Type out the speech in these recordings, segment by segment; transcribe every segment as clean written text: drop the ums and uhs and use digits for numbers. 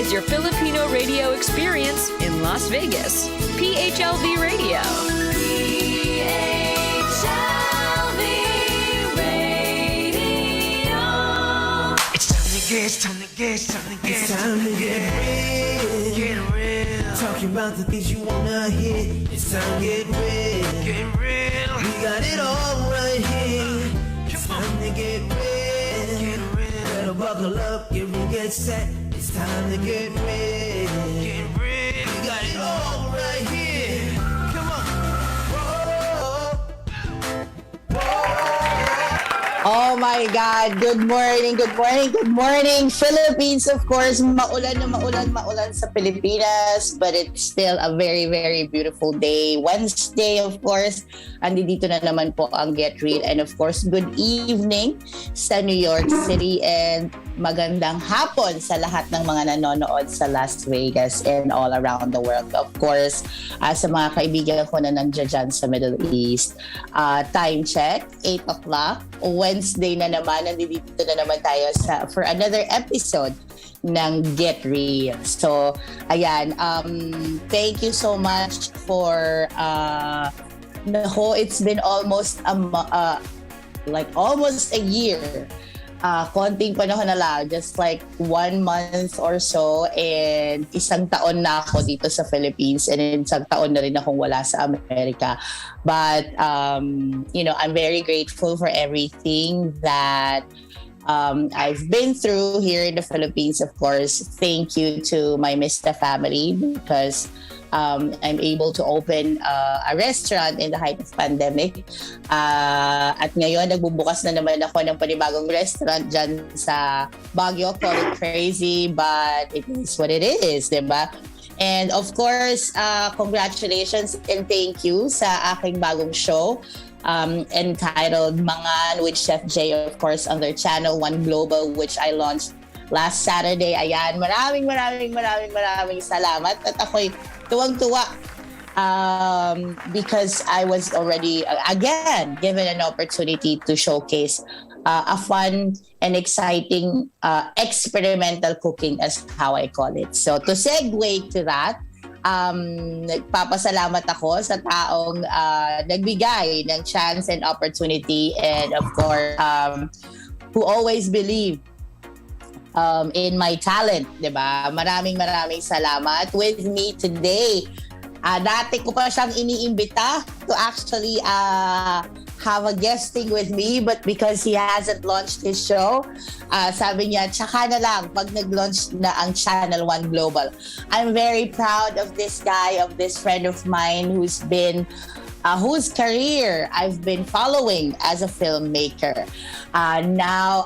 is your Filipino radio experience in Las Vegas. PHLV Radio. PHLV Radio. It's time to get, it's time to get, it's time to get, it's time to get real. Get real. Talking about the things you wanna hear. It's time to get real. Get real. We got it all right here. It's time to get real. Get real. Better buckle up, get real, get set. It's time to get real. Get real. We got it all right here. Come on. Whoa. Oh my God! Good morning, good morning, good morning, Philippines. Of course, maulan sa Pilipinas, but it's still a very, very beautiful day. Wednesday, of course, andito na naman po ang Get Real, and of course, good evening sa New York City, and magandang hapon sa lahat ng mga nanonood sa Las Vegas and all around the world. Of course, sa mga kaibigan ko na nandiyan sa Middle East, time check, 8 o'clock. Wednesday na naman, nandito na naman tayo for another episode ng Get Real. So, ayan, thank you so much for, it's been almost almost a year. Konting panahon na lang, just like 1 month or so, and isang taon na ako dito sa Philippines, and isang taon na rin akong wala sa Amerika. But, I'm very grateful for everything that I've been through here in the Philippines. Of course, thank you to my Mr. family, because I'm able to open a restaurant in the height of pandemic. At ngayon, nagbubukas na naman ako ng panibagong restaurant dyan sa Baguio. Call it crazy, but it is what it is, diba? And of course, congratulations and thank you sa aking bagong show entitled Mangan with Chef J, of course, on their channel One Global, which I launched last Saturday. Ayan, maraming salamat. At ako'y tuwang-tuwa because I was already, again, given an opportunity to showcase a fun and exciting experimental cooking, as how I call it. So to segue to that, nagpapasalamat ako sa taong nagbigay ng chance and opportunity, and of course, who always believed in my talent, diba? Maraming salamat. With me today, dati ko pa siyang iniimbita to actually have a guesting with me, but because he hasn't launched his show, sabi niya, tsaka na lang pag nag-launch na ang Channel One Global. I'm very proud of this guy, of this friend of mine whose career I've been following as a filmmaker. Now,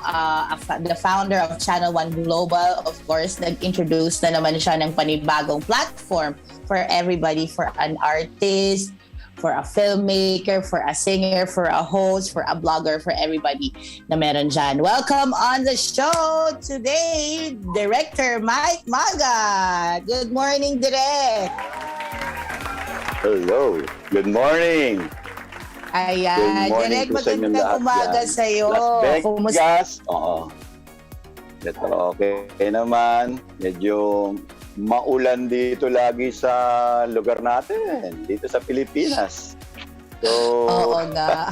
the founder of Channel One Global, of course, nag-introduce na naman siya ng panibagong platform for everybody, for an artist, for a filmmaker, for a singer, for a host, for a blogger, for everybody na meron dyan. Welcome on the show today, Director Mike Magat. Good morning, Direk. Hello. Good morning. Ayan. Direk, magandang umaga sa'yo. Las Vegas. Oo. Ito, okay naman. Medyo maulan dito lagi sa lugar natin, dito sa Pilipinas. So, oo nga.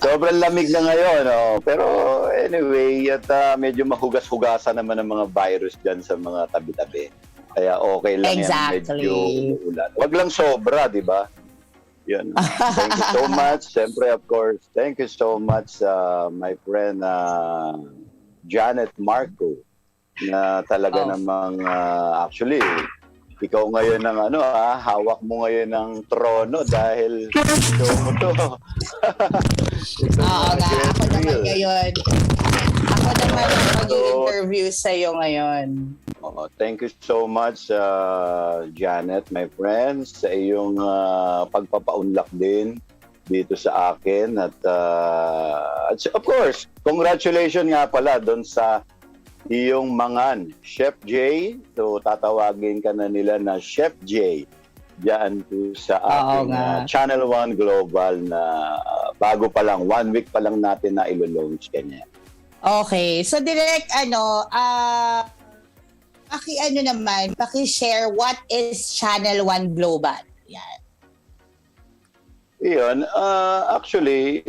sobrang lamig na ngayon. Oh. Pero anyway, at medyo mahugas-hugasan naman ang mga virus dyan sa mga tabi-tabi. Kaya okay lang exactly. Yan, medyo ulan. Wag lang sobra, di ba? Yun. Thank you so much. Siyempre, of course, thank you so much, my friend Jeanette Marco, na talaga namang actually, ikaw ngayon ng hawak mo ngayon ng trono dahil show mo to. Oo nga, ako naman ngayon. Ako naman ang mag-i-interview sa'yo ngayon. Thank you so much, Janet, my friend, sa iyong pagpapaunlak din dito sa akin. At of course, congratulations nga pala doon sa iyong mangan, Chef J. So tatawagin ka na nila na Chef J diyan po sa ating Channel One Global na bago pa lang, 1 week pa lang natin na ilo-launch kanya. Okay. So direct paki-share what is Channel 1 Global. Yan. Iyon, actually,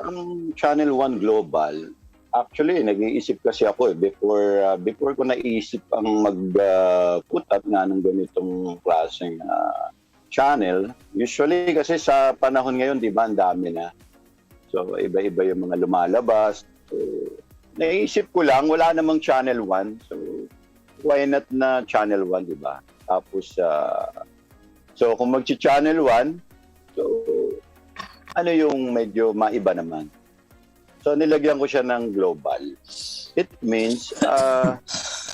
ang Channel 1 Global, actually, nag-iisip kasi ako before ko naisip ang mag-put up nga ng ganitong klaseng channel. Usually kasi sa panahon ngayon, di ba, ang dami na. So, iba-iba yung mga lumalabas. So, naisip ko lang, wala namang Channel 1. So, why not na Channel 1, di ba? Tapos, so kung mag-Channel 1, so, ano yung medyo maiba naman? So, nilagyan ko siya ng global. It means,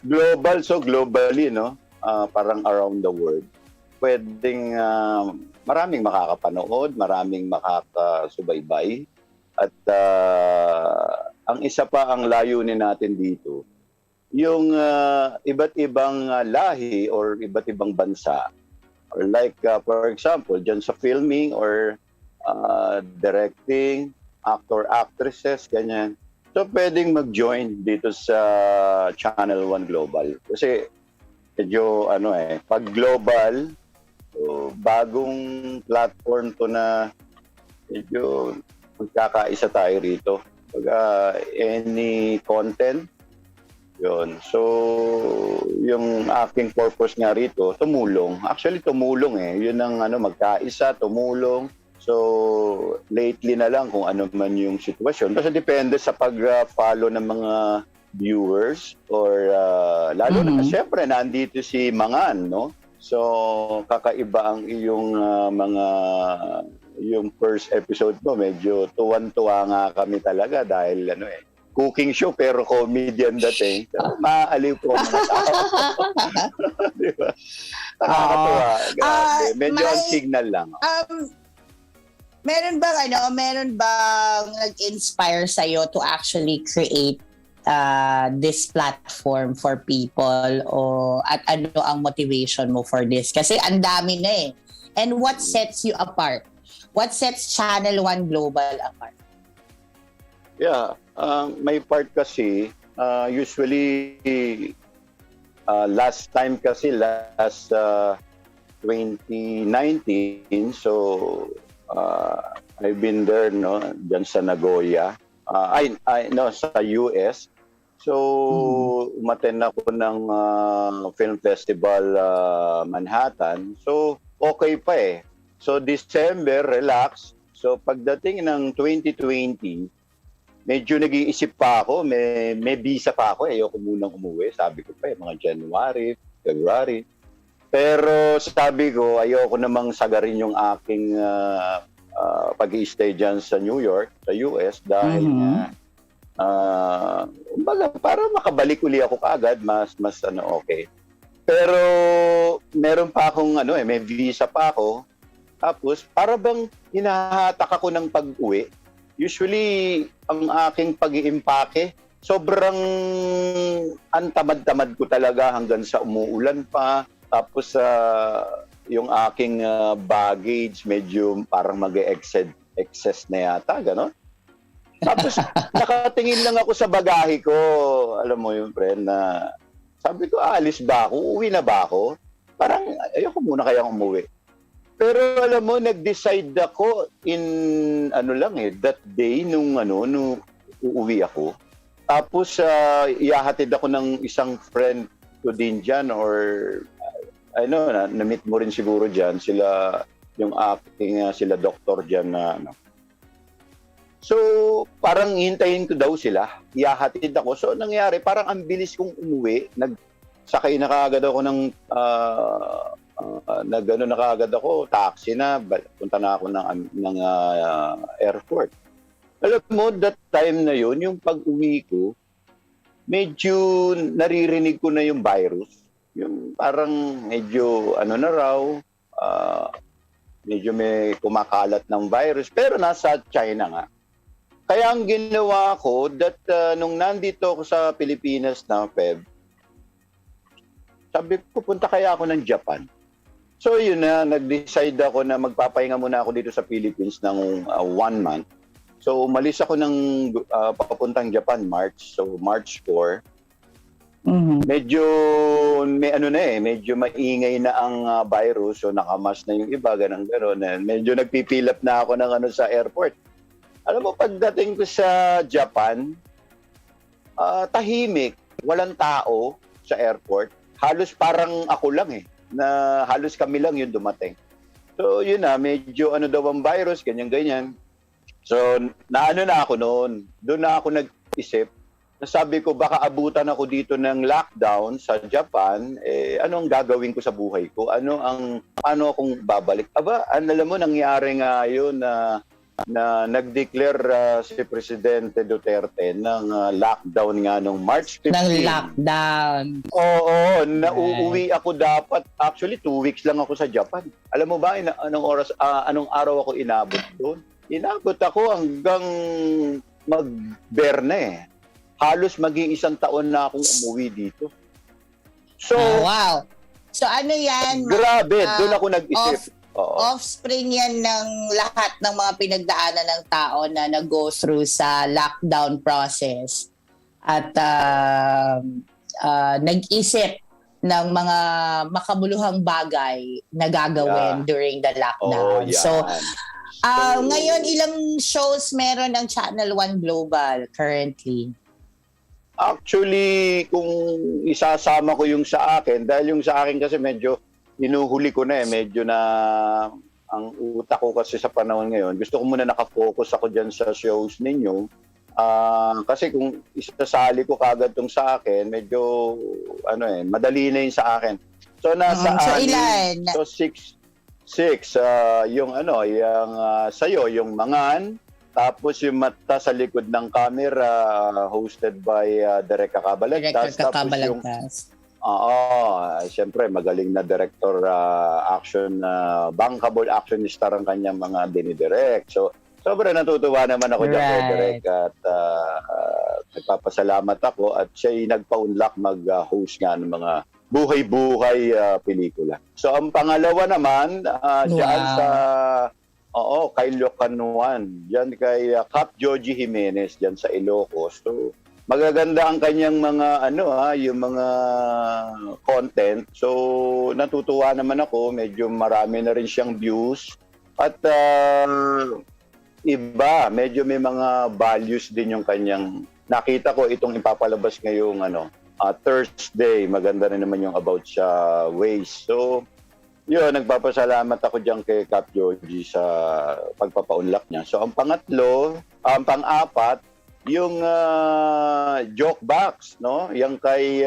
global, so globally, no? Parang around the world. Pwedeng maraming makakapanood, maraming makakasubaybay. At ang isa pa ang layunin natin dito, yung iba't ibang lahi or iba't ibang bansa, or like for example dyan sa filming or directing, actor, actresses, ganyan. So pwedeng mag-join dito sa Channel 1 Global. Kasi medyo pag global, so, bagong platform to na medyo magkakaisa tayo rito. Pag any content, yun. So, yung aking purpose nga rito, tumulong. Actually, tumulong Yun ang magkaisa, tumulong. So, lately na lang kung ano man yung sitwasyon. Kasi depende sa pag-follow ng mga viewers or lalo na, siyempre, nandito si Mangan, no? So, kakaiba ang iyong yung first episode mo, medyo tuwan-tuwa nga kami talaga dahil cooking show pero comedian dating. So, maaaliw po mga tao. Di ba? Nakakatuwa. Grabe. Medyo ang signal lang. Meron bang nag-inspire sa'yo to actually create this platform for people at ano ang motivation mo for this? Kasi ang dami na And what sets you apart? What sets Channel 1 Global apart? Yeah, may part kasi, usually, last 2019, so I've been there, no, dyan sa Nagoya, sa US. So, umattend ako ng film festival Manhattan. So, okay pa So, December, relax. So, pagdating ng 2020, medyo nag-iisip pa ako, may visa pa ako, ayoko munang umuwi. Sabi ko pa, mga January, February. Pero sabi ko, ayoko namang sagarin yung aking pag-i-stay dyan sa New York, sa US, dahil para makabalik uli ako kaagad, mas okay. Pero meron pa akong may visa pa ako. Tapos, para bang hinahatak ako ng pag-uwi. Usually, ang aking pag-iimpake, sobrang antamad-tamad ko talaga hanggang sa umuulan pa. Tapos, yung aking baggage, medyo parang mag-excess na yata, gano'n. Tapos, nakatingin lang ako sa bagahe ko. Alam mo yung friend na, sabi ko, alis ba ako? Uuwi na ba ako? Parang, ayoko muna kayang umuwi. Pero alam mo, nag-decide ako in that day nung uuwi ako. Tapos ihahatid ako ng isang friend ko din dyan or na-meet mo rin siguro dyan sila yung aking sila doktor dyan na So, parang hintayin ko daw sila. Ihahatid ako. So, nangyari, parang ang bilis kong umuwi. Sakay na kaagad ako ng na kaagad ako, taxi na, punta na ako ng airport. Alam mo, that time na yun, yung pag-uwi ko, medyo naririnig ko na yung virus. Yung parang medyo na raw, medyo may kumakalat ng virus, pero nasa China nga. Kaya ang ginawa ko, nung nandito ako sa Pilipinas na Feb, sabi ko, punta kaya ako ng Japan. So yun na, nag-decide ako na magpapahinga muna ako dito sa Philippines ng 1 month. So umalis ako ng papuntang Japan, March. So March 4. medyo may ano na medyo maingay na ang virus, so nakamas na yung iba, ganun. Medyo nagpipilap na ako ng sa airport. Alam mo, pagdating ko sa Japan, tahimik, walang tao sa airport. Halos parang ako lang na halos kami lang yung dumating. So yun medyo daw ang virus, ganyan-ganyan. So naano na ako noon, doon na ako nag-isip. Sabi ko, baka abutan ako dito ng lockdown sa Japan, ano ang gagawin ko sa buhay ko? Ano akong babalik? Alam mo, nangyari nga yun na nag-declare si Presidente Duterte ng lockdown nga nung March 15. Ng lockdown. Oo, nauuwi ako dapat. Actually, 2 weeks lang ako sa Japan. Alam mo ba, anong araw ako inabot doon? Inabot ako hanggang mag-Berne. Halos mag-iisang taon na akong umuwi dito. So, wow. So ano yan? Grabe, doon ako nag-isip. Offspring yan ng lahat ng mga pinagdaanan ng tao na nag-go through sa lockdown process. At nag-isip ng mga makabuluhang bagay na gagawin during the lockdown. So, ngayon, ilang shows meron ng Channel 1 Global currently? Actually, kung isasama ko yung sa akin, dahil yung sa akin kasi medyo inuhuli ko na medyo na ang utak ko kasi sa panahon ngayon, gusto ko muna nakafocus ako dyan sa shows ninyo. Kasi kung isasali ko kagad tong sa akin, medyo madali na yun sa akin. So nasa so ilan? So six yung yung sayo, yung Mangan. Tapos yung Mata sa likod ng camera, hosted by Direk Kakabalagtas. Tapos yung siyempre magaling na director action, bankable actionista ang kanyang mga dinidirect. So sobrang natutuwa naman ako dyan kay Direk at nagpapasalamat ako at siya'y nagpa-unlock mag-host nga ng mga buhay-buhay pelikula. So ang pangalawa naman, dyan sa kay Locanuan, diyan kay Cap Joji Jimenez diyan sa Ilocos. So magaganda ang kanyang mga yung mga content. So natutuwa naman ako, medyo marami na rin siyang views at medyo may mga values din yung kanyang nakita ko itong ipapalabas ngayong Thursday. Maganda rin naman yung about sa waste. So yun, nagpapasalamat ako dyan kay Cap Joji sa pagpapaunlak niya. So, ang pangatlo, ang pang-apat, yung joke box, no? Yung kay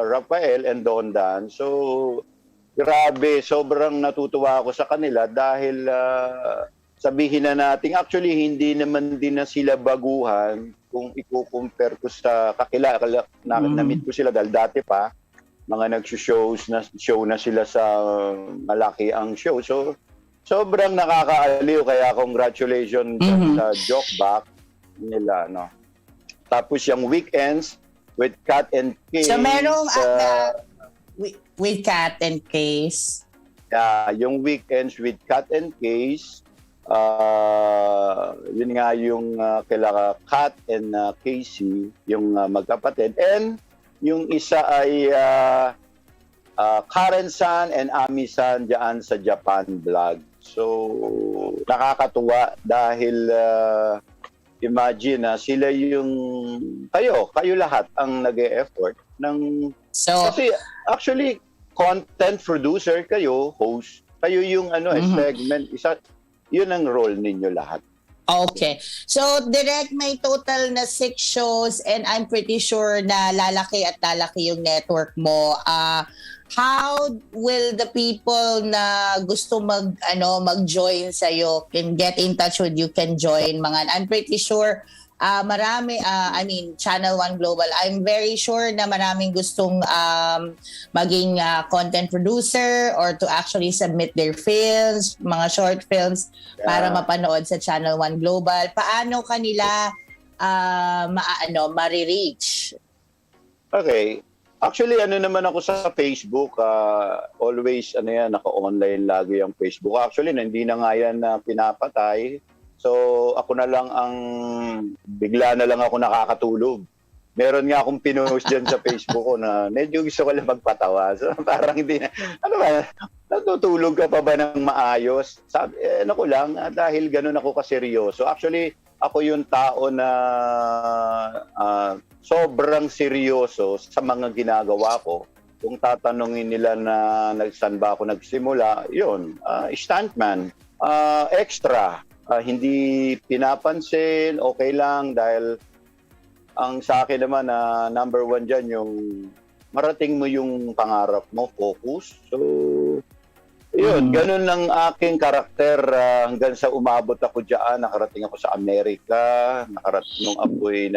Rafael and Don Dan. So, grabe, sobrang natutuwa ako sa kanila dahil sabihin na natin, actually, hindi naman din na sila baguhan kung i-compare ko sa kakilala. Na-meet ko sila dahil dati pa. Mga nag-show na sila sa malaki ang show. So, sobrang nakakaaliw. Kaya congratulations sa joke back nila. No? Tapos yung Weekends with Cat and Case. So, merong with Cat and Case. Yung Weekends with Cat and Case. Yun nga yung kila Cat and Casey, yung magkapatid. And yung isa ay Karen-san and Ami-san dyan sa Japan vlog. So, nakakatuwa dahil imagine sila yung kayo lahat ang nag-e-effort kasi actually content producer kayo, host, kayo yung segment, yun ang role ninyo lahat. Okay. So, direct may total na 6 shows and I'm pretty sure na lalaki yung network mo. How will the people na gusto mag-join sa'yo can get in touch with you, can join mga... I'm pretty sure marami, Channel 1 Global, I'm very sure na maraming gustong maging content producer or to actually submit their films, mga short films para mapanood sa Channel 1 Global. Paano kanila ma-reach? Okay. Actually, naman ako sa Facebook, always, naka-online lagi ang Facebook. Actually, hindi na nga yan pinapatay. So, ako na lang bigla na lang ako nakakatulog. Meron nga akong pinost dyan sa Facebook ko na medyo gusto ko lang magpatawa. So parang hindi na, ano ba, natutulog ka pa ba ng maayos? Sabi, ano ko lang, dahil ganun ako kaseryoso. Actually, ako yung tao na sobrang seryoso sa mga ginagawa ko. Kung tatanungin nila na saan ba ako nagsimula, yun, stuntman, extra, hindi pinapansin, okay lang dahil ang sa akin naman na number one dyan yung marating mo yung pangarap mo, focus. So, yun, ganun ang aking karakter hanggang sa umabot ako dyan, nakarating ako sa Amerika, nakarating nung ako'y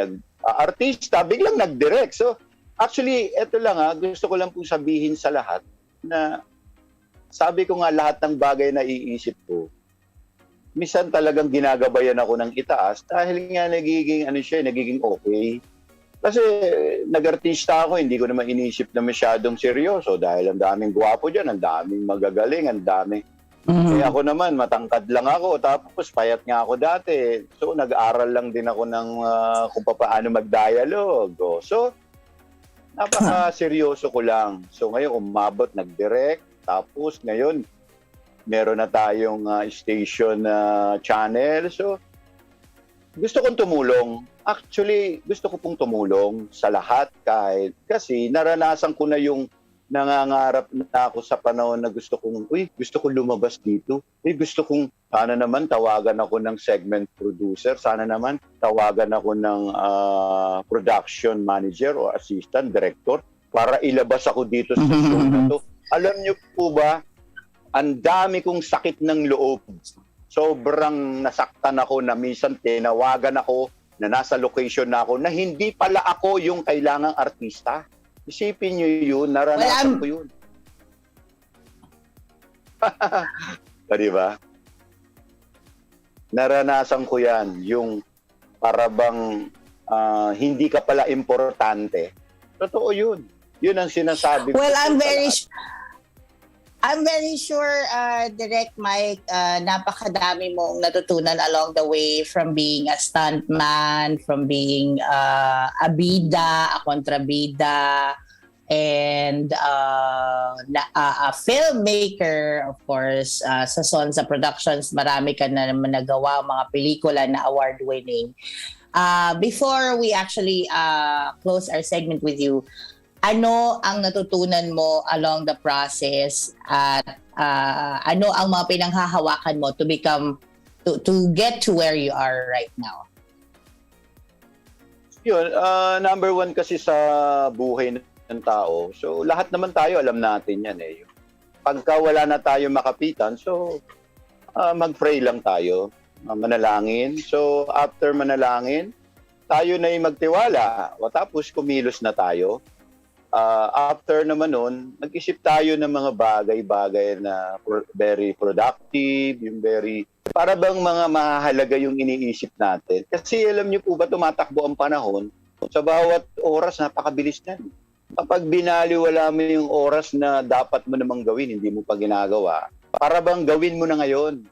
artista, biglang nag-direct. So, actually, eto lang gusto ko lang pong sabihin sa lahat na sabi ko nga lahat ng bagay na iisip ko, minsan talagang ginagabayan ako ng itaas dahil nga nagiging okay. Kasi nag-artista ako, hindi ko naman inisip na masyadong seryoso dahil ang daming gwapo dyan, ang daming magagaling, ang daming... Kaya ako naman, matangkad lang ako, tapos payat nga ako dati. So nag-aral lang din ako ng kung paano mag-dialogue. So napaka-seryoso ko lang. So ngayon umabot, nag-direct, tapos ngayon meron na tayong station channel. So gusto kong tumulong. Actually, gusto ko pong tumulong sa lahat kasi naranasan ko na yung nangangarap na ako sa panahon na gusto kong lumabas dito. Gusto kong, sana naman tawagan ako ng segment producer, sana naman tawagan ako ng production manager o assistant director para ilabas ako dito sa show na to. Alam niyo po ba, ang dami kong sakit ng loob. Sobrang nasaktan ako na minsan tinawagan ako na nasa location na ako na hindi pala ako yung kailangang artista. Isipin nyo yun, naranasan ko yun. Diba? Naranasan ko yan, yung parabang hindi ka pala importante. Totoo yun. Yun ang sinasabi ko. Well, I'm very sure, Direct Mike, napakadami mong natutunan along the way from being a stuntman, from being a bida, a kontrabida, and a filmmaker, of course. Sa Sonsa Productions, marami ka na naman nagawa, mga pelikula na award-winning. Before we actually close our segment with you, ano ang natutunan mo along the process at ano ang mga pinanghahawakan mo to get to where you are right now? Yun, number one kasi sa buhay ng tao. So lahat naman tayo alam natin yan eh. Pagka wala na tayo makapitan, so mag-pray lang tayo, manalangin. So after manalangin, tayo na yung magtiwala. O tapos kumilos na tayo. After naman nun, mag-isip tayo ng mga bagay-bagay na very productive, yung para bang mga mahalaga yung iniisip natin. Kasi alam niyo po ba, tumatakbo ang panahon, sa bawat oras, napakabilis na. Kapag binaliwala mo yung oras na dapat mo namang gawin, hindi mo pa ginagawa, para bang gawin mo na ngayon.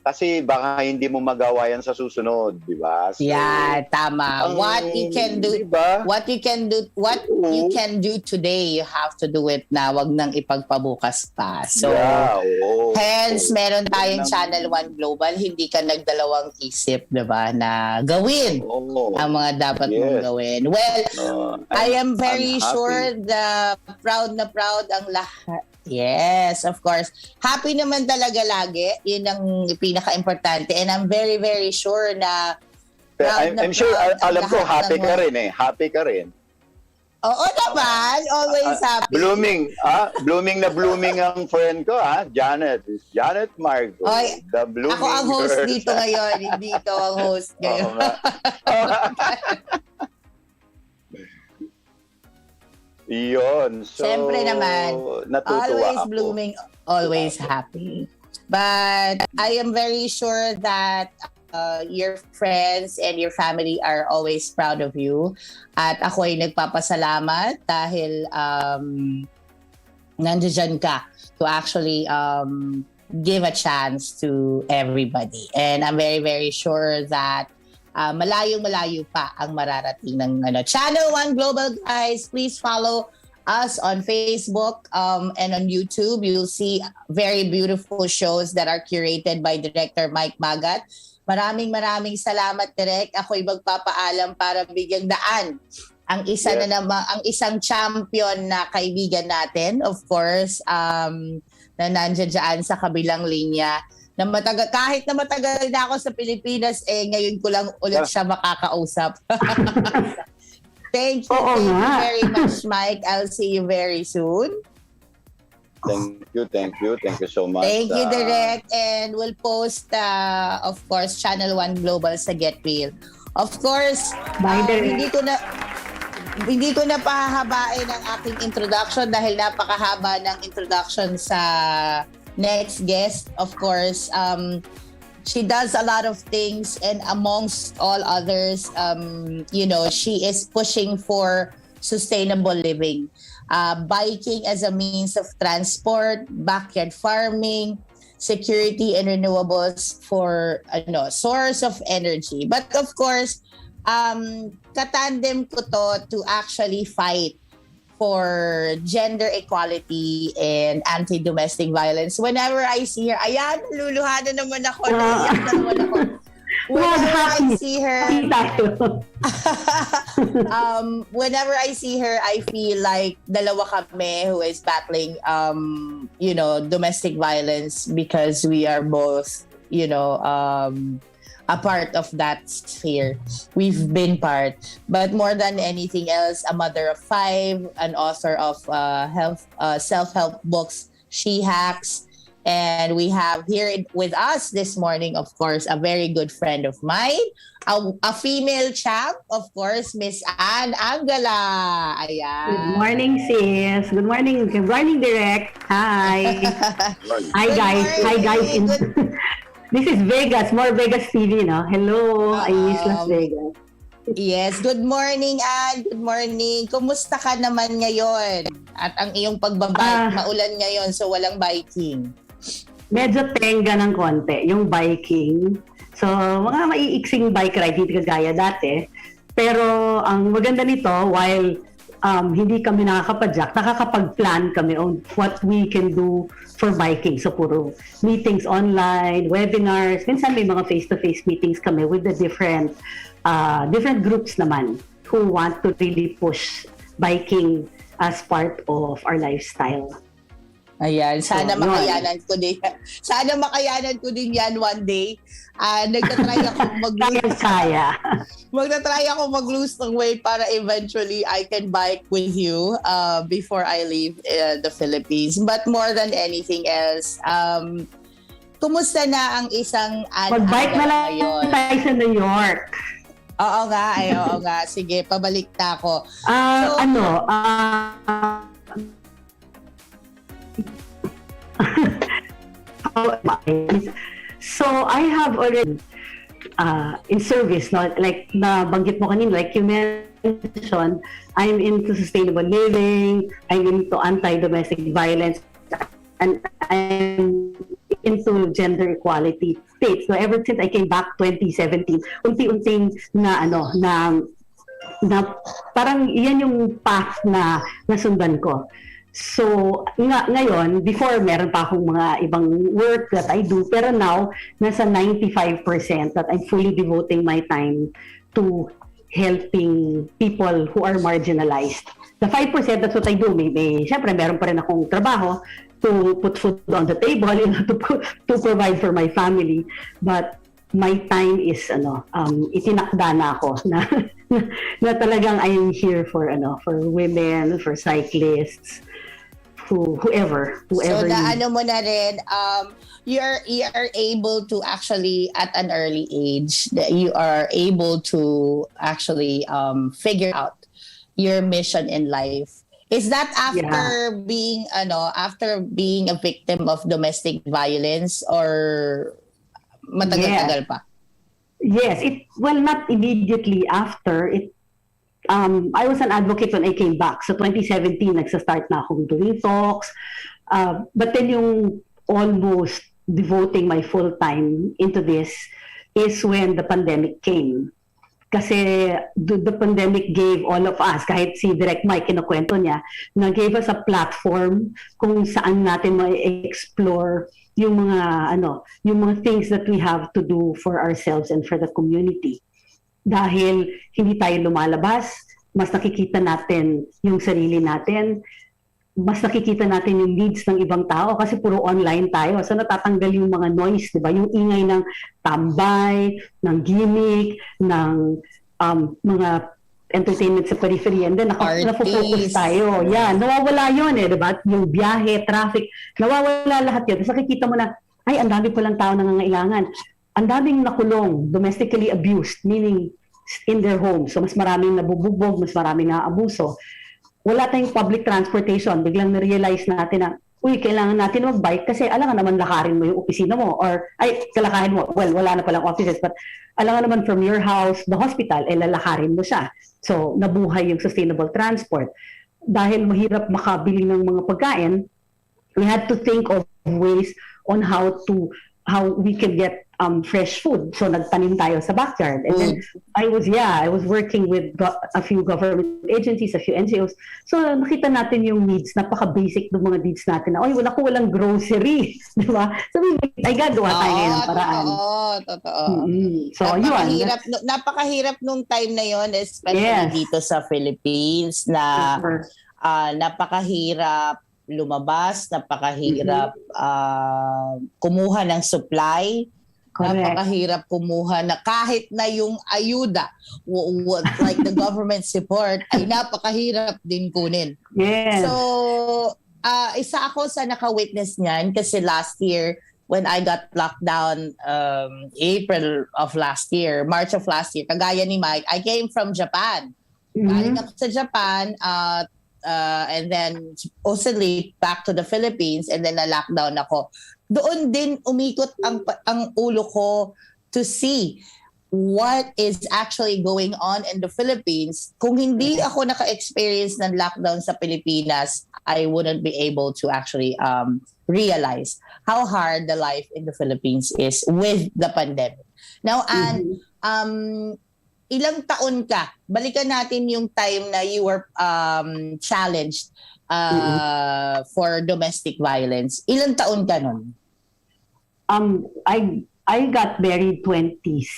Kasi baka hindi mo magawa yan sa susunod, di ba? So, yeah, tama. What you can do, diba? what you can do today, you have to do it na, wag nang ipagpabukas pa. So, hence, meron tayong Channel 1 Global, hindi ka nagdalawang isip, di ba, na gawin ang mga dapat mong gawin. Well, I am very sure na proud ang lahat. Yes, of course. Happy naman talaga lagi. Yun ang pinaka-importante. And I'm very, very sure na I'm sure, alam ko, happy ka rin eh. Happy ka rin. Oo naman. Always happy. Blooming ang friend ko, Jeanette Marco. Oy, the blooming ako ang host girl. dito ngayon. Hindi ito ang host ngayon. Iyon. So, siyempre naman, natutuwa always ako. blooming, always happy. But I am very sure that your friends and your family are always proud of you. At ako ay nagpapasalamat dahil nandiyan ka to actually give a chance to everybody. And I'm very, very sure that Malayo-malayo pa ang mararating ng Channel 1 Global, guys. Please follow us on Facebook and on YouTube. You'll see very beautiful shows that are curated by Director Mike Magat. Maraming salamat, Direk. Ako'y magpapaalam para bigyang daan ang ang isang champion na kaibigan natin, of course, na nandiyan dyan sa kabilang linya. Na kahit na matagal na ako sa Pilipinas, ngayon ko lang ulit siya makakausap. Thank you very much, Mike. I'll see you very soon. Thank you so much. Thank you, Direk. And we'll post, of course, Channel 1 Global sa Get Real. Of course, hindi ko na pahahabain ang aking introduction dahil napakahaba ng introduction sa next guest. Of course, she does a lot of things, and amongst all others, she is pushing for sustainable living. Biking as a means of transport, backyard farming, security and renewables for source of energy. But of course, katandem ko to actually fight for gender equality and anti-domestic violence. Whenever I see her, ayan, luluhana naman ako. Whenever I see her, whenever I see her, I feel like dalawa kami who is battling, domestic violence because we are both, a part of that sphere. We've been part. But more than anything else, a mother of 5, an author of self-help books, She Hacks. And we have here with us this morning, of course, a very good friend of mine, a female champ, of course, Miss Ann Angela. Ayan. Good morning, sis. Good morning, Direk. Hi. Hi, guys. Hi, guys. This is Vegas, more Vegas TV, no? Hello, I miss Las Vegas. Yes, good morning, Ann. Good morning. Kumusta ka naman ngayon? At ang iyong pagbabike, maulan ngayon, so walang biking. Medyo tenga ng konti, yung biking. So, mga maiiksing bike ride, hindi kagaya dati. Pero ang maganda nito, while hindi kami nakakapag-jack, nakakapag-plan kami on what we can do for biking. So, puro meetings online, webinars. Minsan may mga face-to-face meetings kami with the different groups naman who want to really push biking as part of our lifestyle. Ayan, sana makayanan ko din. Sana makayanan ko din yan one day. Nagtatry ako Magtatry ako mag-lose ng weight para eventually I can bike with you before I leave the Philippines. But more than anything else, kumusta na ang isang mag-bike na lang tayo sa New York. Oo nga. Sige, pabalik na ako. So I have already in service, no? Like nabanggit mo kanina, like you mentioned, I'm into sustainable living, I'm into anti-domestic violence, and I'm into gender equality states. So ever since I came back 2017, unti-unting na parang yan yung path na nasundan ko. So, ngayon, before meron pa akong mga ibang work that I do, pero now, nasa 95% that I'm fully devoting my time to helping people who are marginalized. The 5%, that's what I do. Siyempre, meron pa rin akong trabaho to put food on the table, to provide for my family. But my time is, itinakda na ako na talagang I'm here for women, for cyclists, whoever. So mo na rin, you are able to actually at an early age that you are able to actually figure out your mission in life. Is that after being a victim of domestic violence or matagal-tagal pa? Yes, not immediately after it. I was an advocate when I came back. So 2017, nagsa-start na akong doing talks. But then yung almost devoting my full time into this is when the pandemic came. kasi the pandemic gave all of us, kahit si Direct Mike, kinukwento niya, na gave us a platform kung saan natin ma-explore yung mga things that we have to do for ourselves and for the community. Dahil hindi tayo lumalabas, mas nakikita natin yung sarili natin, mas nakikita natin yung needs ng ibang tao kasi puro online tayo. So natatanggal yung mga noise, di ba? Yung ingay ng tambay, ng gimmick, ng mga entertainment sa periphery. And then nafocus tayo. Yeah, nawawala yun di ba? Yung biyahe, traffic, nawawala lahat yun. Tapos nakikita mo na, ay, ang dami palang tao nangangailangan. Ang daming nakulong, domestically abused, meaning in their home. So mas maraming nabubugbog, mas maraming naabuso. Wala tayong public transportation. Biglang na-realize natin na, uy, kailangan natin mag-bike kasi alangan naman lakarin mo yung opisina mo or, ay, kalakarin mo. Well, wala na palang offices, but alangan naman from your house, the hospital, lalakarin mo siya. So, nabuhay yung sustainable transport. Dahil mahirap makabili ng mga pagkain, we had to think of ways on how we can get fresh food. So nagtanim tayo sa backyard. And then I was working with a few government agencies, a few NGOs. So nakita natin yung needs, napaka-basic ng mga needs natin. Na, walang grocery. Di ba? So ay gagawa tayo ngayon ng paraan. Totoo. So napakahirap nung time na yon, especially dito sa Philippines na napakahirap lumabas, napakahirap kumuha ng supply. Correct. Napakahirap kumuha na kahit na yung ayuda, like the government support, ay napakahirap din kunin. Yes. So, isa ako sa naka-witness niyan kasi last year, when I got locked down April of last year, March of last year, kagaya ni Mike, I came from Japan. Galing ako sa Japan, and then supposedly back to the Philippines, and then na-lockdown ako. Doon din umikot ang ulo ko to see what is actually going on in the Philippines. Kung hindi ako naka-experience ng lockdown sa Pilipinas, I wouldn't be able to actually realize how hard the life in the Philippines is with the pandemic. Now, Anne, ilang taon ka? Balikan natin yung time na you were challenged for domestic violence. Ilang taon ka nun? I got married 26.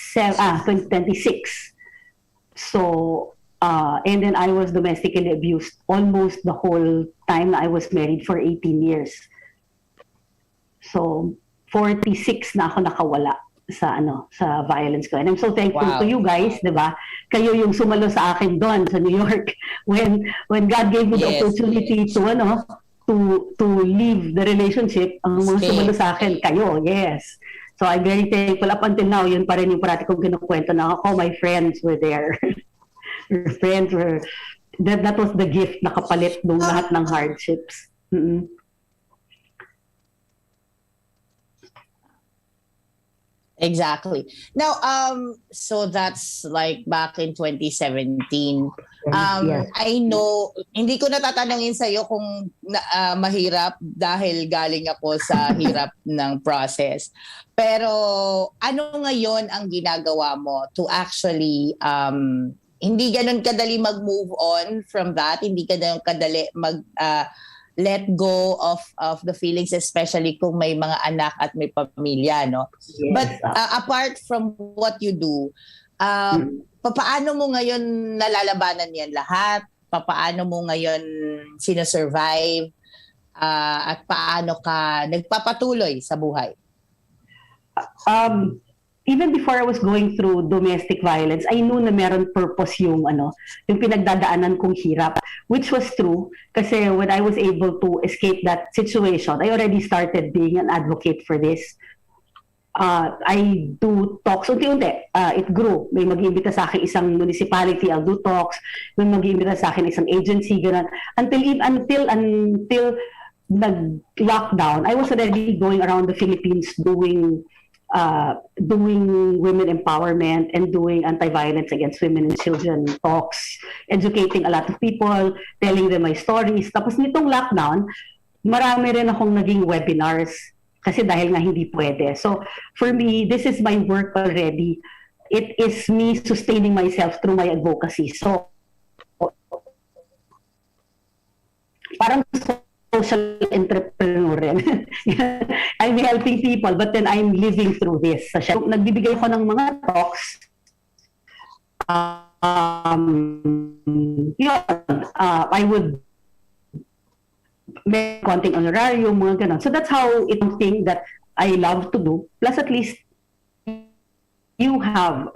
So, and then I was domestically abused almost the whole time I was married for 18 years. So, 46 na ako nakawala sa violence ko. And I'm so thankful to you guys, 'di ba? Kayo yung sumalo sa akin doon sa New York when God gave me the opportunity to leave the relationship. Ang mga sumalo sa akin kayo. Yes. So I'm very thankful. Up until now, yun pa rin yung parati kong kinukwento na ako, my friends were there. Your friends were, that was the gift na kapalit ng lahat ng hardships. Exactly. Now, so that's like back in 2017. I know, hindi ko natatanungin sa'yo kung mahirap dahil galing ako sa hirap ng process. Pero ano ngayon ang ginagawa mo to actually, hindi ganun kadali mag-move on from that, hindi ganun kadali let go of the feelings, especially kung may mga anak at may pamilya, no? Yes. But apart from what you do, papaano mo ngayon nalalabanan yan lahat? Papaano mo ngayon sinasurvive? At paano ka nagpapatuloy sa buhay? Even before I was going through domestic violence, I knew na meron purpose yung pinagdadaanan kong hirap, which was true kasi when I was able to escape that situation, I already started being an advocate for this. I do talks, unti-unti, it grew. May mag-iimbita sa akin isang municipality, I'll do talks. May mag-iimbita sa akin isang agency, ganun. Until nag-lockdown, I was already going around the Philippines doing women empowerment and doing anti-violence against women and children talks, educating a lot of people, telling them my stories. Tapos nitong lockdown, marami rin akong naging webinars kasi dahil nga hindi pwede. So for me, this is my work already. it is me sustaining myself through my advocacy. So, parang social entrepreneur rin. I'm helping people, but then I'm living through this. So, nagbibigay ko ng mga talks. I would may konting honorarium, mga ganun. So that's how it's something that I love to do. Plus at least you have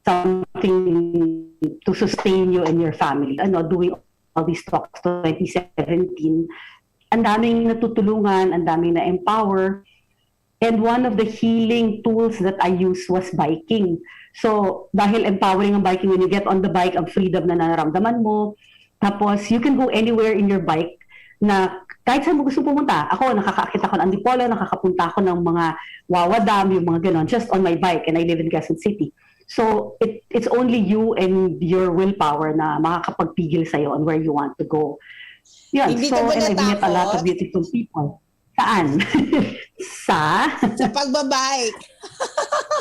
something to sustain you and your family. Doing all these talks 2017, ang daming natutulungan, ang daming na-empower. And one of the healing tools that I used was biking. So dahil empowering ang biking, when you get on the bike, ang freedom na nararamdaman mo. Tapos you can go anywhere in your bike na kahit saan mo gusto pumunta. Ako, nakakaakit ako ng Antipolo, nakakapunta ako ng mga Wawa Dam, yung mga ganon, just on my bike, and I live in Quezon City. So it's only you and your willpower na makakapagpigil sa'yo on where you want to go. Yan. Hindi so, ka ba and I've met a lot natakot? of beautiful people. Saan? Sa pagbabike.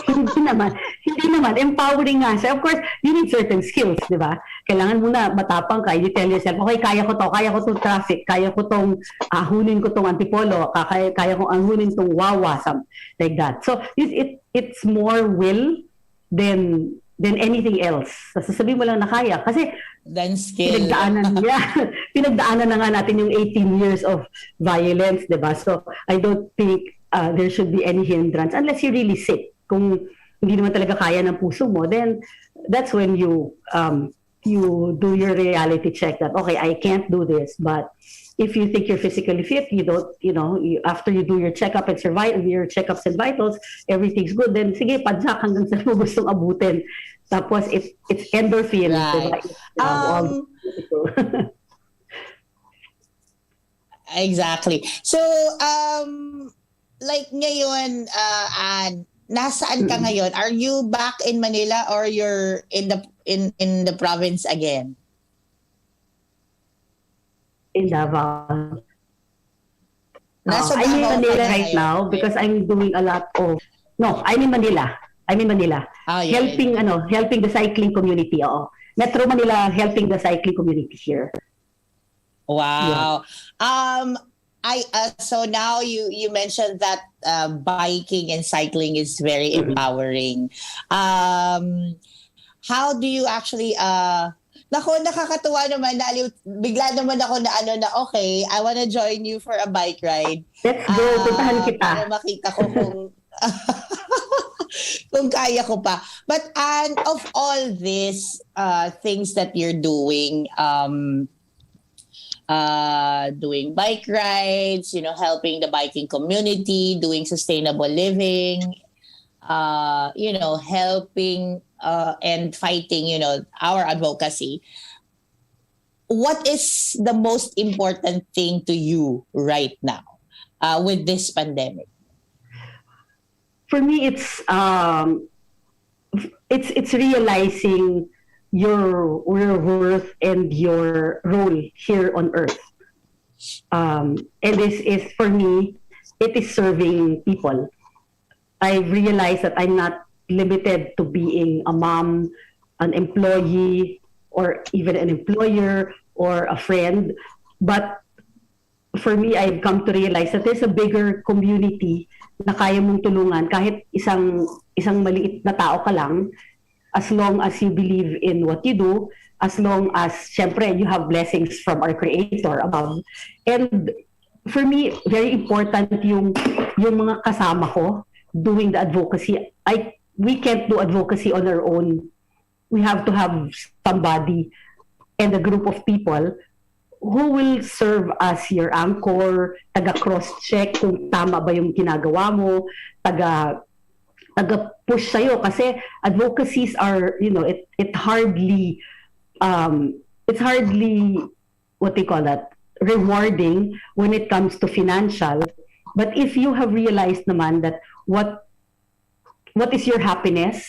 Hindi naman. Empowering nga siya. Of course, you need certain skills, di ba? Kailangan muna matapang ka. You tell yourself, okay, kaya ko to traffic, kaya ko tong ahunin ko tong Antipolo, kaya ko ahunin tong Wawa, something like that. So, it's more will than anything else. Sasabihin mo lang na kaya. Kasi, Then skill. pinagdaanan na nga natin yung 18 years of violence, di ba? So, I don't think there should be any hindrance unless you're really sick. Kung hindi naman talaga kaya ng puso mo, then that's when you do your reality check that, okay, I can't do this. But if you think you're physically fit, after you do your checkup and your checkups and vitals, everything's good, then sige, padyak hanggang sa mo gustong abutin. Tapos it's endorphin. Right. Exactly. So, like ngayon, nasaan ka ngayon? Are you back in Manila or you're in the province again? In Davao. Nasa I'm in Davao Manila ka right ngayon. now because I'm doing a lot of... No, I'm in Manila. Oh, yeah. Helping the cycling community. Oo. Metro Manila, helping the cycling community here. Wow. So now you mentioned that biking and cycling is very empowering. How do you actually nakakatuwa naman, bigla naman ako na okay, I wanna join you for a bike ride. Let's go, puntahan kita. Para makita ko kung kaya ko pa. But of all these things that you're doing bike rides, helping the biking community, doing sustainable living, helping and fighting, our advocacy. What is the most important thing to you right now with this pandemic? For me, it's realizing your worth and your role here on earth. And this is, for me, it is serving people. I realized that I'm not limited to being a mom, an employee, or even an employer or a friend. But for me, I've come to realize that there's a bigger community na kaya mong tulungan kahit isang maliit na tao ka lang, as long as you believe in what you do, as long as, syempre, you have blessings from our Creator above. And for me, very important yung mga kasama ko doing the advocacy. We can't do advocacy on our own. We have to have somebody and a group of people who will serve as your anchor, taga-cross-check kung tama ba yung ginagawa mo, taga-push sa'yo. Kasi advocacies are, it's hardly, what they call that, rewarding when it comes to financial. But if you have realized naman that what is your happiness,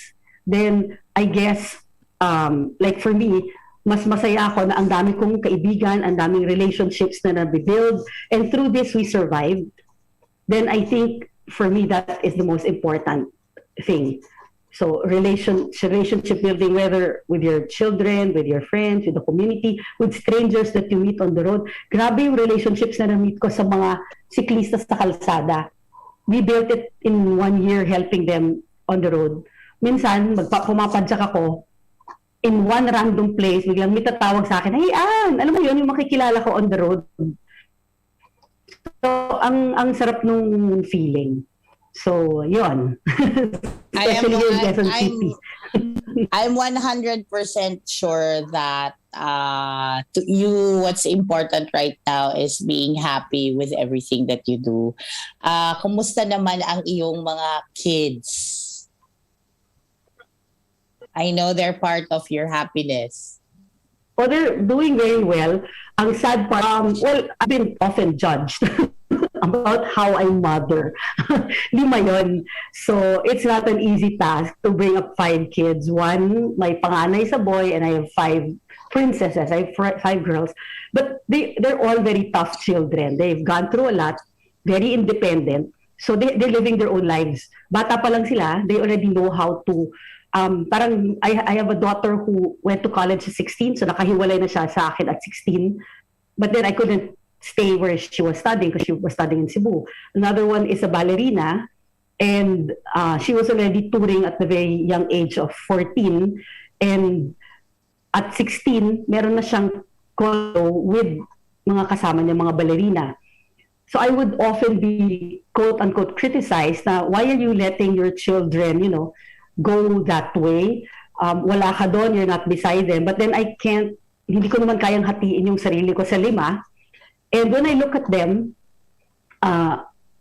then I guess, like for me, mas masaya ako na ang dami kong kaibigan, ang daming relationships na nabibuild, and through this we survived. Then I think for me that is the most important thing. So relationship building, whether with your children, with your friends, with the community, with strangers that you meet on the road. Grabe yung relationships na na-meet ko sa mga siklista sa kalsada. We built it in 1 year helping them on the road. Minsan, pumapadyak ako, in one random place, biglang may tatawag sa akin, hey Ann, alam mo yun, yung makikilala ko on the road. So, ang sarap nung feeling. So, yun. Especially in Quezon City. I'm 100% sure that to you, what's important right now is being happy with everything that you do. Kumusta naman ang iyong mga kids? I know they're part of your happiness. Oh, they're doing very well. Ang sad part, well, I've been often judged about how I mother. 5 yun. So, it's not an easy task to bring up 5 kids. One, my panganay is a boy, and I have 5 princesses. I have 5 girls. But they're all very tough children. They've gone through a lot, very independent. So, they're living their own lives. Bata pa lang sila, they already know how to parang I have a daughter who went to college at 16, so nakahiwalay na siya sa akin at 16. But then I couldn't stay where she was studying because she was studying in Cebu. Another one is a ballerina, and she was already touring at the very young age of 14. And at 16, meron na siyang condo with mga kasama niya, mga ballerina. So I would often be quote-unquote criticized na, why are you letting your children, go that way? Wala ka doon, you're not beside them. But then hindi ko naman kayang hatiin yung sarili ko sa 5. And when I look at them,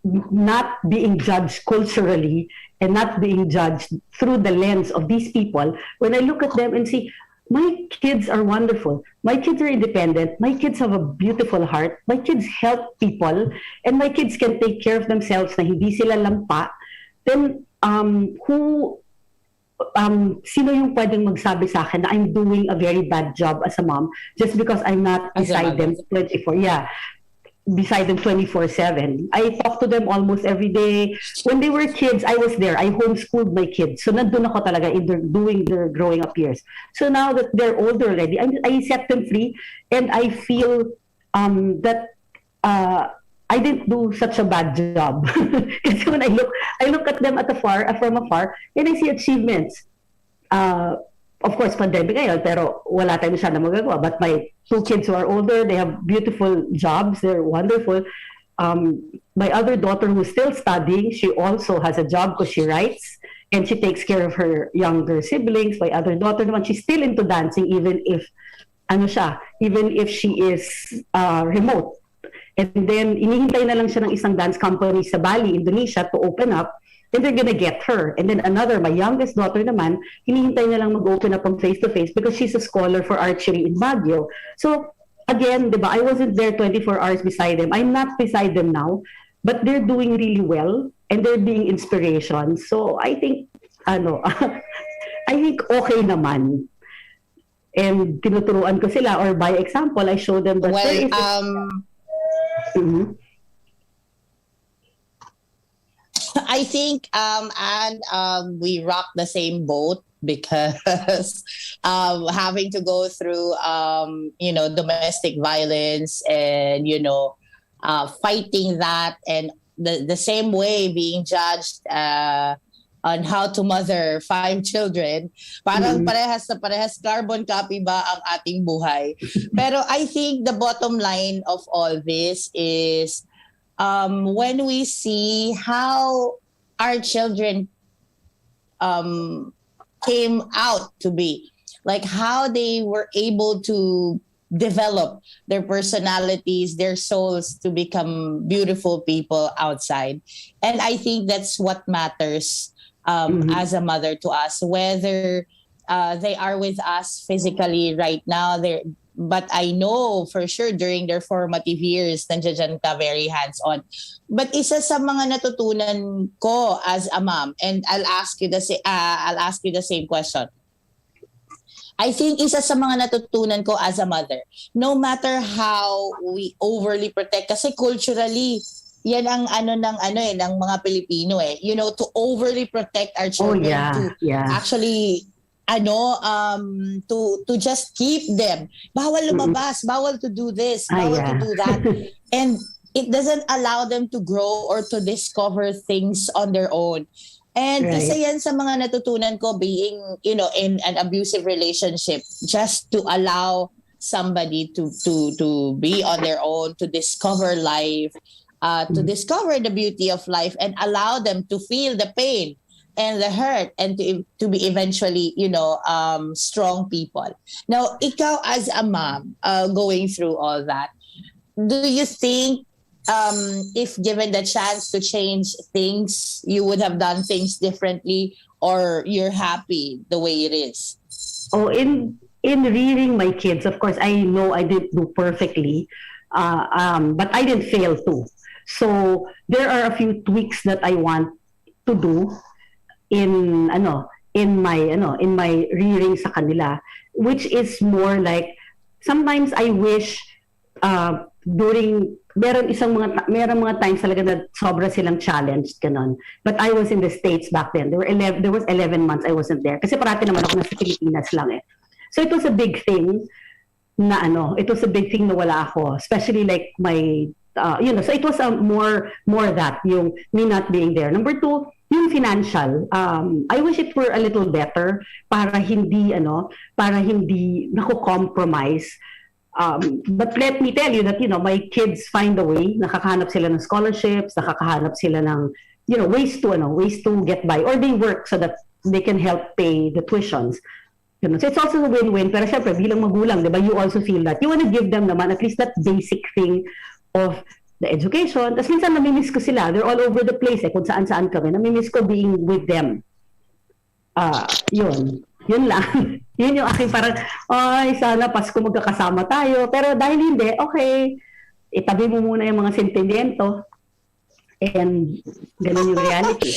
not being judged culturally and not being judged through the lens of these people, when I look at them and see, my kids are wonderful. My kids are independent. My kids have a beautiful heart. My kids help people. And my kids can take care of themselves na hindi sila lampa. Then, sino yung pwedeng magsabi sa akin na I'm doing a very bad job as a mom just because I'm not beside them 24/7. I talk to them almost every day. When they were kids, I was there. I homeschooled my kids. So nandun ako talaga doing their growing up years. So now that they're older already, I set them free, and I feel that I didn't do such a bad job. Kasi when I look at them from afar, and I see achievements. Of course, pandemic ngayon, pero wala tayong masyadong magagawa. But my 2 kids who are older, they have beautiful jobs. They're wonderful. My other daughter who's still studying, she also has a job because she writes, and she takes care of her younger siblings. My other daughter naman, she's still into dancing even if she is remote. And then, inihintay na lang siya ng isang dance company sa Bali, Indonesia, to open up. Then they're gonna get her. And then my youngest daughter naman, hinihintay na lang mag-open up ng face-to-face because she's a scholar for archery in Baguio. So, again, diba, I wasn't there 24 hours beside them. I'm not beside them now, but they're doing really well, and they're being inspiration. So, I think, I think okay naman. And tinuturuan ko sila, or by example, I show them that I think we rock the same boat because having to go through domestic violence and fighting that, and the same way being judged on how to mother 5 children. Parang parehas carbon copy ba ang ating buhay. Pero I think the bottom line of all this is when we see how our children came out to be, like how they were able to develop their personalities, their souls to become beautiful people outside. And I think that's what matters as a mother to us, whether they are with us physically right now, but I know for sure during their formative years, nandiyan ka very hands-on. But isa sa mga natutunan ko as a mom, and I'll ask you the same question. I think isa sa mga natutunan ko as a mother, no matter how we overly protect, kasi culturally, yan ang ng mga Pilipino eh. You know, to overly protect our children, actually to just keep them. Bawal lumabas, bawal to do this, bawal to do that. And it doesn't allow them to grow or to discover things on their own. And isa yan sa mga natutunan ko being, in an abusive relationship, just to allow somebody to be on their own, to discover life, to discover the beauty of life, and allow them to feel the pain and the hurt, and to be eventually, strong people. Now, ikaw as a mom, going through all that, do you think if given the chance to change things, you would have done things differently, or you're happy the way it is? Oh, in rearing my kids, of course, I know I didn't do perfectly, but I didn't fail too. So there are a few tweaks that I want to do in my rearing sa kanila, which is more like, sometimes I wish meron mga times talaga na sobra silang challenged ganon. But I was in the States back then. There was 11 months I wasn't there. Kasi parati naman ako nasa Pilipinas lang eh. So it was a big thing na wala ako. Especially like my, so it was more that, yung me not being there. Number two, yung financial. I wish it were a little better para hindi nako-compromise. But let me tell you that, my kids find a way. Nakakahanap sila ng scholarships, nakakahanap sila ng, ways to get by, or they work so that they can help pay the tuitions. So it's also a win-win. Pero syempre, bilang magulang, diba, you also feel that you want to give them naman at least that basic thing of the education. Tapos minsan namimiss ko sila. They're all over the place kung saan-saan kami. Namimiss ko being with them. Yun lang. Yun yung aking parang, sana Pasko magkakasama tayo. Pero dahil hindi, okay, itabi mo muna yung mga sentimiento. And ganun yung reality.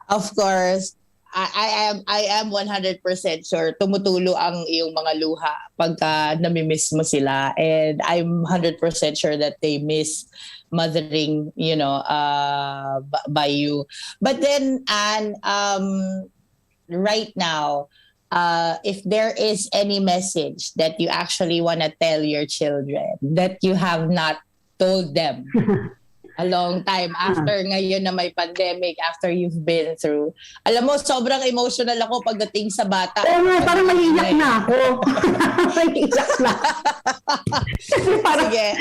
Of course. I am 100% sure tumutulo ang iyong mga luha pagka namimiss mo sila, and I'm 100% sure that they miss mothering, by you. But then, Anne, right now, if there is any message that you actually want to tell your children that you have not told them a long time after ngayon na may pandemic, after you've been through. Alam mo, sobrang emotional ako pagdating sa bata. Parang maiiyak na ako. Maiiyak na. Sige.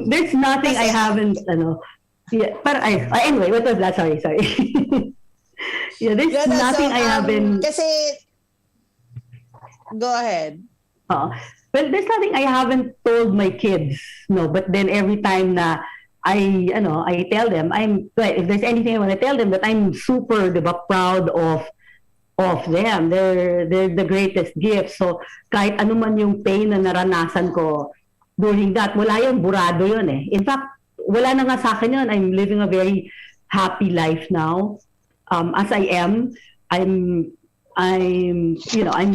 There's nothing I haven't, anyway, what was that? Sorry. There's nothing I haven't... Kasi, go ahead. Well, there's nothing I haven't told my kids, but then every time na I tell them, if there's anything I want to tell them, that I'm super, diba, proud of them. They're the greatest gift. So kahit ano man yung pain na naranasan ko during that, wala yun, burado yun eh. In fact, wala na nga sa akin yun. I'm living a very happy life now. As I am, I'm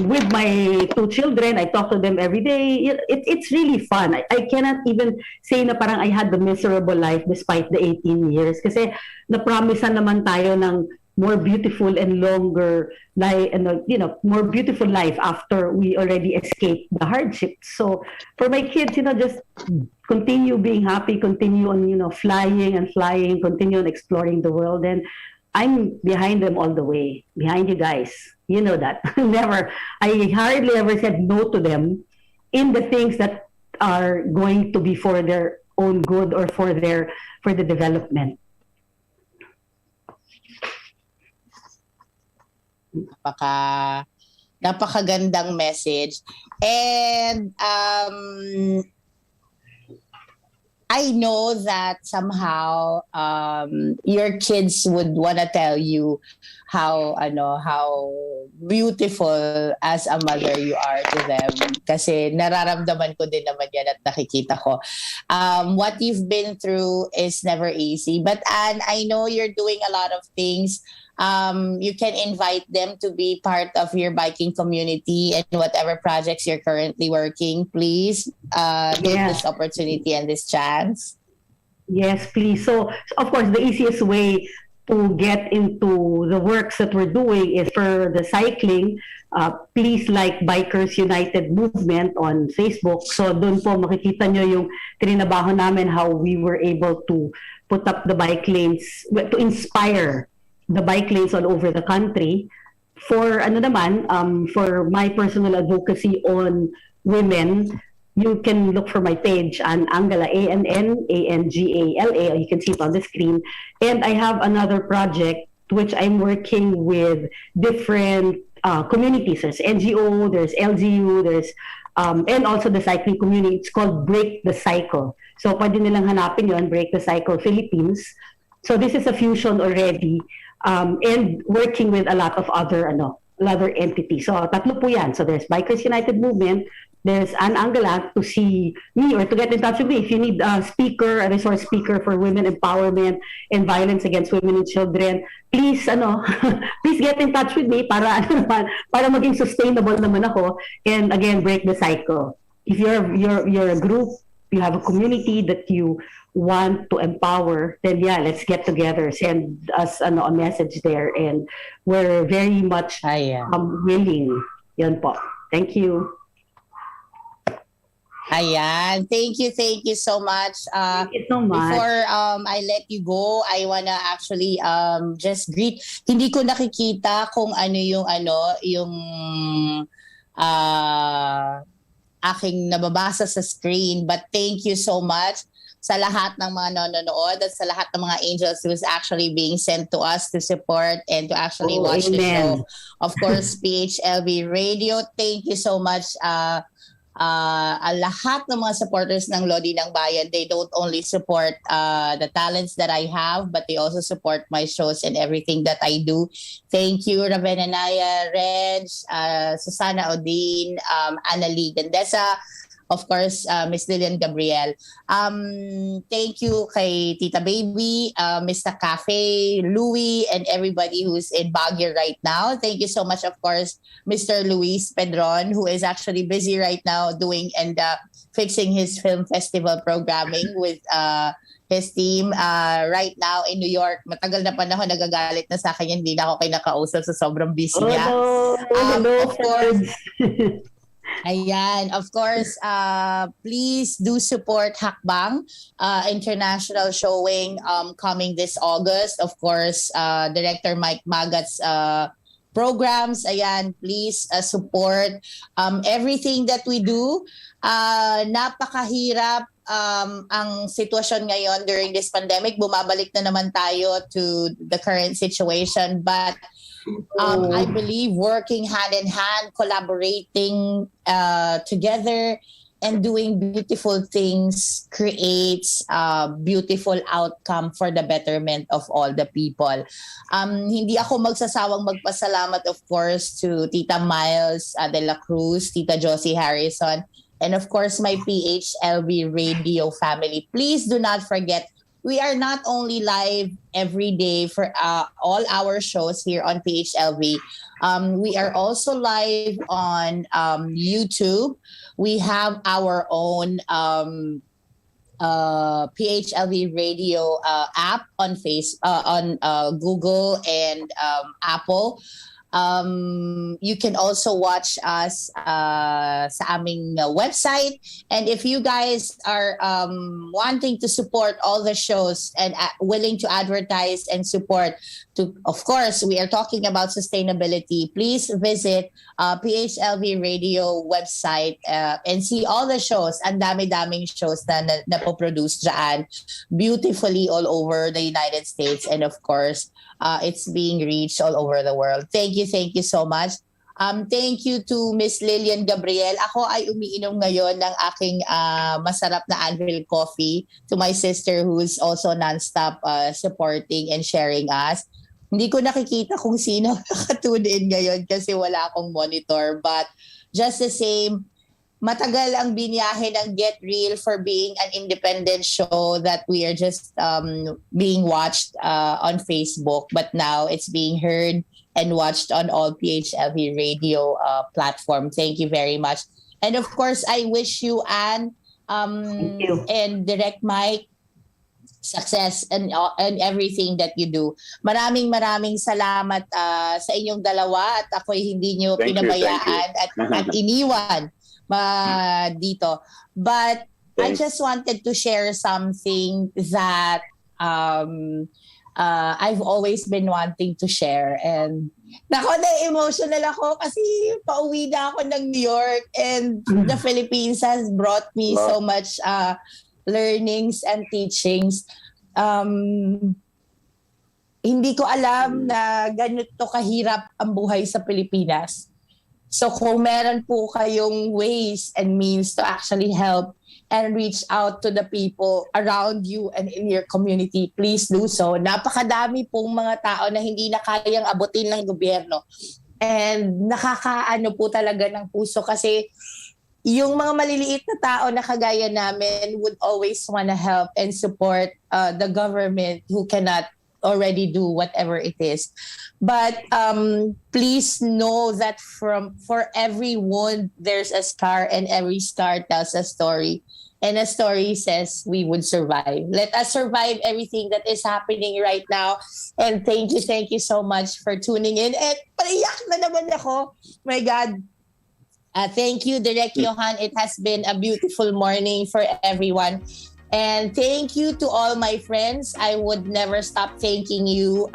with my 2 children. I talk to them every day. It's really fun. I cannot even say na parang I had the miserable life despite the 18 years. Kasi na-promisean naman tayo ng more beautiful and longer life, more beautiful life after we already escaped the hardships. So for my kids, just continue being happy, continue on, flying, continue on exploring the world. And I'm behind them all the way, behind you guys. You know that. I hardly ever said no to them in the things that are going to be for their own good or for the development. Napakagandang message. And I know that somehow your kids would want to tell you how beautiful as a mother you are to them. Kasi nararamdaman ko din naman yan at nakikita ko. What you've been through is never easy. But Anne, I know you're doing a lot of things. You can invite them to be part of your biking community and whatever projects you're currently working. Please take this opportunity and this chance. Yes, please. So, of course, the easiest way to get into the works that we're doing is for the cycling. Please like Bikers United Movement on Facebook. So, doon po makikita nyo yung trinabaho namin, how we were able to put up the bike lanes, to inspire the bike lanes all over the country. For ano naman, for my personal advocacy on women, you can look for my page on Angala, ANNANGALA. You can see it on the screen. And I have another project which I'm working with different communities. There's NGO, there's LGU, there's and also the cycling community. It's called Break the Cycle. So pwede nilang hanapin yon, Break the Cycle Philippines. So this is a fusion already, and working with a lot of other entities. So tatlo po yan. So there's Bikers United Movement, there's Ann Angela to see me or to get in touch with me if you need a speaker, a resource speaker for women empowerment and violence against women and children. Please please get in touch with me para para maging sustainable naman ako, and again break the cycle. If you're a group, you have a community that you want to empower, then yeah, let's get together. Send us a message there, and we're very much willing. Yan po. Thank you. Ayan. Thank you so much. Thank you so much. Before I let you go, I wanna actually just greet. Hindi ko nakikita kung yung aking nababasa sa screen, but thank you so much sa lahat ng mga nanonood at sa lahat ng mga angels who's actually being sent to us to support and to actually watch the show. Of course, PHLV Radio, thank you so much. Lahat ng mga supporters ng Lodi ng Bayan, they don't only support the talents that I have, but they also support my shows and everything that I do. Thank you, Raven Anaya, Reg, Susana Odin, Annalie Gandesa, of course, Miss Lillian Gabriel. Thank you kay Tita Baby, Mr. Cafe, Louie, and everybody who's in Baguio right now. Thank you so much, of course, Mr. Luis Pedron, who is actually busy right now doing and fixing his film festival programming with his team right now in New York. Matagal na panahon nagagalit na sa akin, hindi na ako kinakausap sa sobrang busy niya. Of course, ayan, of course, please do support Hakbang international showing coming this August. Of course, Director Mike Magat's programs. Ayan, please support everything that we do. Napakahirap ang sitwasyon ngayon during this pandemic. Bumabalik na naman tayo to the current situation, but I believe working hand in hand, collaborating together, and doing beautiful things creates a beautiful outcome for the betterment of all the people. Hindi ako magsasawang magpasalamat, of course, to Tita Miles de la Cruz, Tita Josie Harrison, and of course my PHLV Radio family. Please do not forget, we are not only live every day for all our shows here on PHLV. We are also live on YouTube. We have our own PHLV Radio app on on Google and Apple. You can also watch us sa aming website. And if you guys are wanting to support all the shows and willing to advertise and support, of course, we are talking about sustainability. Please visit PHLV Radio website and see all the shows. Ang dami-daming shows na po-produce dyan beautifully all over the United States. And of course, it's being reached all over the world. Thank you so much. Thank you to Miss Lillian Gabriel. Ako ay umiinom ngayon ng aking masarap na Anvil coffee, to my sister who's also non-stop supporting and sharing us. Hindi ko nakikita kung sino nakatune in ngayon kasi wala akong monitor. But just the same, matagal ang binyahe ng Get Real for being an independent show that we are just being watched on Facebook. But now it's being heard and watched on all PHLV radio platform. Thank you very much. And of course, I wish you, Anne, Thank you. and Direct Mike, success and everything that you do. Maraming salamat sa inyong dalawa at ako'y hindi nyo Thank you, pinabayaan at iniwan dito. But I Thanks. just wanted to share something that I've always been wanting to share. And na-emotional ako kasi pauwi na ako ng New York and the Philippines has brought me so much learnings and teachings. Hindi ko alam na ganito kahirap ang buhay sa Pilipinas. So kung meron po kayong ways and means to actually help and reach out to the people around you and in your community, please do so. Napakadami pong mga tao na hindi na kayang abutin ng gobyerno. And nakakaano po talaga ng puso kasi yung mga maliliit na tao na kagaya namin would always want to help and support the government who cannot already do whatever it is. But please know that for every wound, there's a scar, and every scar tells a story. And a story says we would survive. Let us survive everything that is happening right now. And thank you so much for tuning in. And paiyak na naman ako. My God. Thank you, Direk Johan. It has been a beautiful morning for everyone. And thank you to all my friends. I would never stop thanking you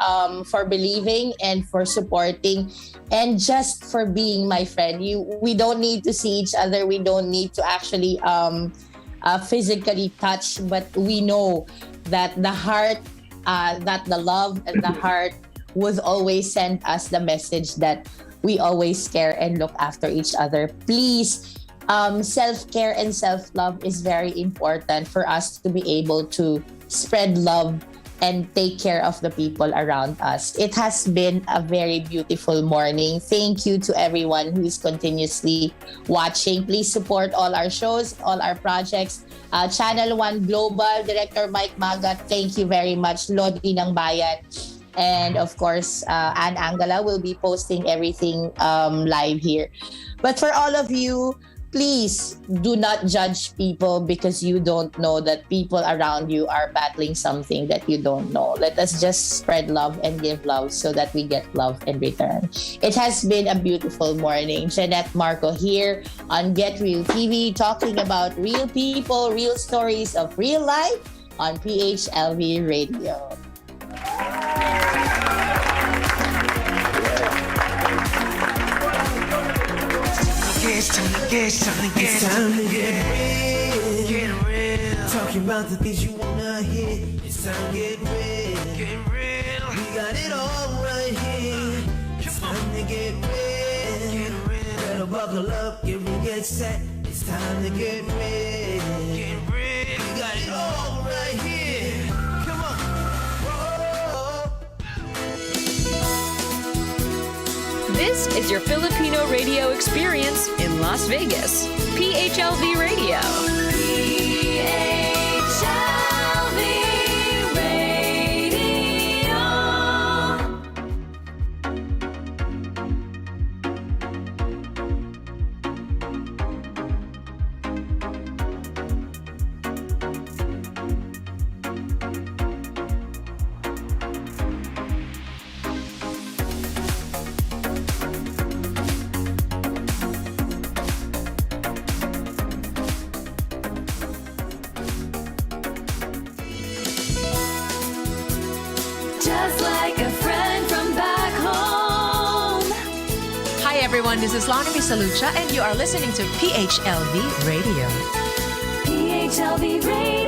for believing and for supporting and just for being my friend. We don't need to see each other. We don't need to actually physically touch, but we know that the heart, that the love and the heart would always send us the message that we always care and look after each other. Please, self-care and self-love is very important for us to be able to spread love and take care of the people around us. It has been a very beautiful morning. Thank you to everyone who is continuously watching. Please support all our shows, all our projects. Channel 1 Global, Director Mike Magat, thank you very much. Lodi ng Bayan. And of course, Ann Angela will be posting everything live here. But for all of you, please do not judge people because you don't know that people around you are battling something that you don't know. Let us just spread love and give love so that we get love in return. It has been a beautiful morning. Jeanette Marco here on Get Real TV, talking about real people, real stories of real life on PHLV Radio. It's time to get real. Get real. Talking about the things you wanna hear. It's time to get real. Get real. We got it all right here. It's time to get real. Get real. Better buckle up, get real, get set. It's time to get real. Get real. We got it all right here. Come on. Whoa. This is your Filipino radio experience in Las Vegas. PHLV Radio. PHLV Radio. Just like a friend from back home. Hi everyone, this is Lana Misalucha and you are listening to PHLV Radio. PHLV Radio.